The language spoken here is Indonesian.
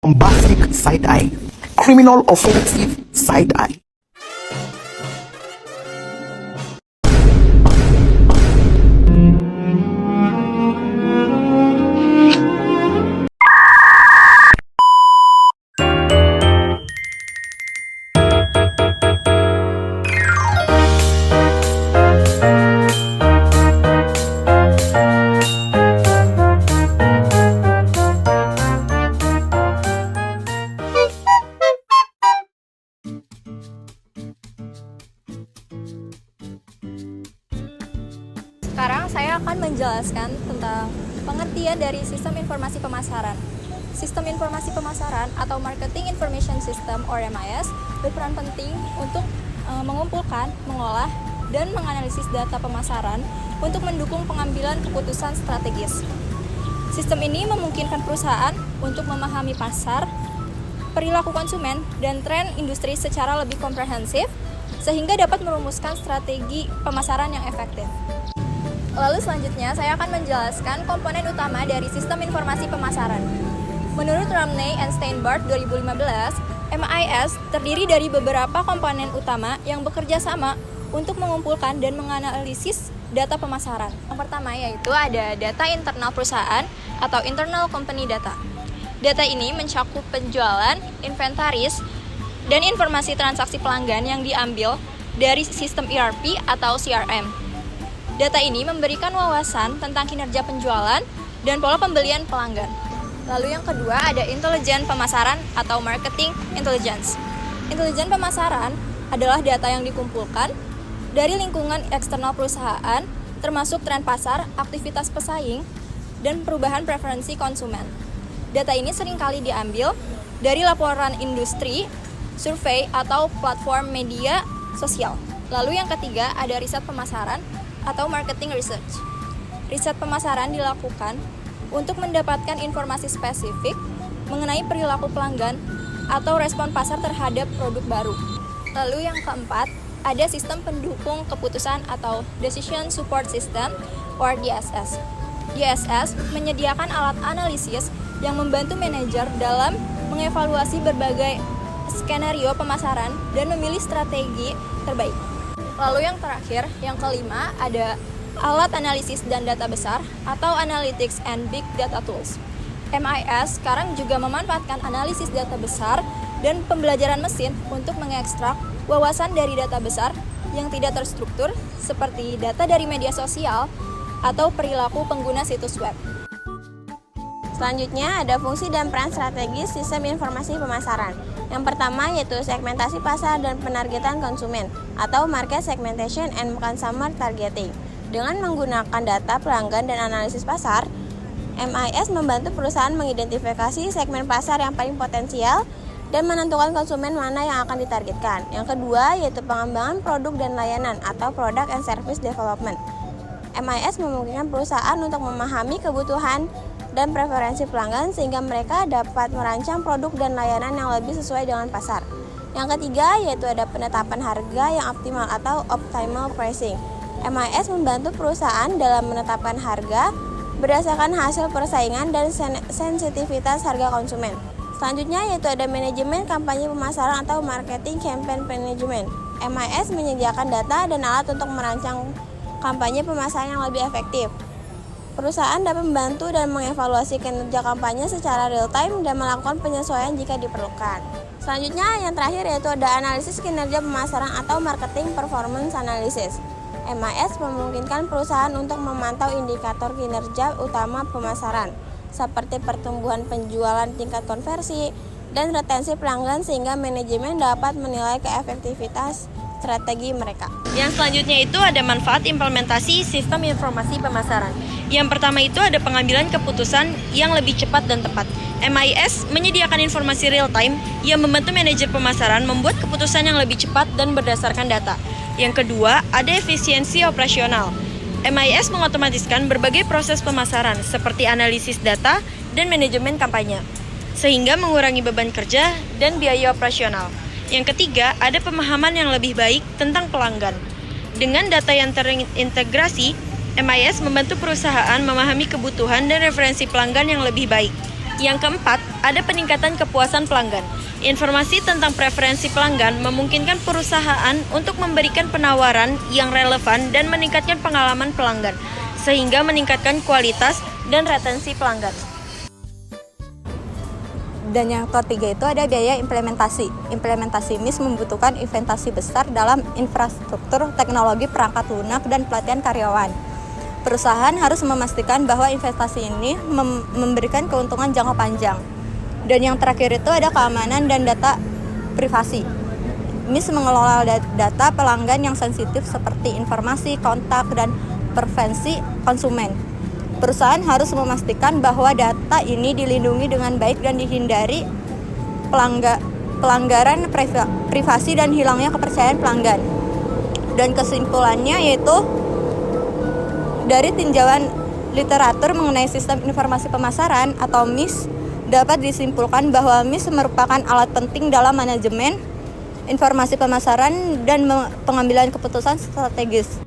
bombastic side-eye, criminal offensive side-eye. Sekarang saya akan menjelaskan tentang pengertian dari sistem informasi pemasaran. Sistem informasi pemasaran atau Marketing Information System or MIS berperan penting untuk mengumpulkan, mengolah, dan menganalisis data pemasaran untuk mendukung pengambilan keputusan strategis. Sistem ini memungkinkan perusahaan untuk memahami pasar, perilaku konsumen, dan tren industri secara lebih komprehensif sehingga dapat merumuskan strategi pemasaran yang efektif. Lalu selanjutnya saya akan menjelaskan komponen utama dari sistem informasi pemasaran. Menurut Ramney and Steinbart 2015, MIS terdiri dari beberapa komponen utama yang bekerja sama untuk mengumpulkan dan menganalisis data pemasaran. Yang pertama yaitu ada data internal perusahaan atau internal company data. Data ini mencakup penjualan, inventaris, dan informasi transaksi pelanggan yang diambil dari sistem ERP atau CRM. Data ini memberikan wawasan tentang kinerja penjualan dan pola pembelian pelanggan. Lalu yang kedua ada intelijen pemasaran atau marketing intelligence. Intelijen pemasaran adalah data yang dikumpulkan dari lingkungan eksternal perusahaan, termasuk tren pasar, aktivitas pesaing, dan perubahan preferensi konsumen. Data ini seringkali diambil dari laporan industri, survei, atau platform media sosial. Lalu yang ketiga ada riset pemasaran atau marketing research. Riset pemasaran dilakukan untuk mendapatkan informasi spesifik mengenai perilaku pelanggan atau respon pasar terhadap produk baru. Lalu yang keempat, ada sistem pendukung keputusan atau Decision Support System or DSS. DSS menyediakan alat analisis yang membantu manajer dalam mengevaluasi berbagai skenario pemasaran dan memilih strategi terbaik. Lalu yang terakhir, yang kelima, ada alat analisis dan data besar atau Analytics and Big Data Tools. MIS sekarang juga memanfaatkan analisis data besar dan pembelajaran mesin untuk mengekstrak wawasan dari data besar yang tidak terstruktur seperti data dari media sosial atau perilaku pengguna situs web. Selanjutnya ada fungsi dan peran strategis sistem informasi pemasaran. Yang pertama yaitu segmentasi pasar dan penargetan konsumen atau market segmentation and consumer targeting. Dengan menggunakan data pelanggan dan analisis pasar, MIS membantu perusahaan mengidentifikasi segmen pasar yang paling potensial dan menentukan konsumen mana yang akan ditargetkan. Yang kedua yaitu pengembangan produk dan layanan atau product and service development. MIS memungkinkan perusahaan untuk memahami kebutuhan dan preferensi pelanggan sehingga mereka dapat merancang produk dan layanan yang lebih sesuai dengan pasar. Yang ketiga yaitu ada penetapan harga yang optimal atau optimal pricing. MIS membantu perusahaan dalam menetapkan harga berdasarkan hasil persaingan dan sensitivitas harga konsumen. Selanjutnya yaitu ada manajemen kampanye pemasaran atau marketing campaign management. MIS menyediakan data dan alat untuk merancang kampanye pemasaran yang lebih efektif. Perusahaan dapat membantu dan mengevaluasi kinerja kampanye secara real time dan melakukan penyesuaian jika diperlukan. Selanjutnya yang terakhir yaitu ada analisis kinerja pemasaran atau marketing performance analysis. MIS memungkinkan perusahaan untuk memantau indikator kinerja utama pemasaran seperti pertumbuhan penjualan, tingkat konversi, dan retensi pelanggan sehingga manajemen dapat menilai keefektivitas strategi mereka. Yang selanjutnya itu ada manfaat implementasi sistem informasi pemasaran. Yang pertama itu ada pengambilan keputusan yang lebih cepat dan tepat. MIS menyediakan informasi real time yang membantu manajer pemasaran membuat keputusan yang lebih cepat dan berdasarkan data. Yang kedua, ada efisiensi operasional. MIS mengotomatiskan berbagai proses pemasaran seperti analisis data dan manajemen kampanye, sehingga mengurangi beban kerja dan biaya operasional. Yang ketiga, ada pemahaman yang lebih baik tentang pelanggan. Dengan data yang terintegrasi, MIS membantu perusahaan memahami kebutuhan dan referensi pelanggan yang lebih baik, Yang keempat, ada peningkatan kepuasan pelanggan. Informasi tentang preferensi pelanggan memungkinkan perusahaan untuk memberikan penawaran yang relevan dan meningkatkan pengalaman pelanggan, sehingga meningkatkan kualitas dan retensi pelanggan. Dan yang ketiga itu ada biaya implementasi. Implementasi MIS membutuhkan investasi besar dalam infrastruktur, teknologi, perangkat lunak, dan pelatihan karyawan. Perusahaan harus memastikan bahwa investasi ini memberikan keuntungan jangka panjang. Dan yang terakhir itu ada keamanan dan data privasi. MIS mengelola data pelanggan yang sensitif seperti informasi, kontak, dan preferensi konsumen. Perusahaan harus memastikan bahwa data ini dilindungi dengan baik dan dihindari pelanggaran privasi dan hilangnya kepercayaan pelanggan. Dan kesimpulannya yaitu dari tinjauan literatur mengenai sistem informasi pemasaran atau MIS, dapat disimpulkan bahwa MIS merupakan alat penting dalam manajemen informasi pemasaran dan pengambilan keputusan strategis.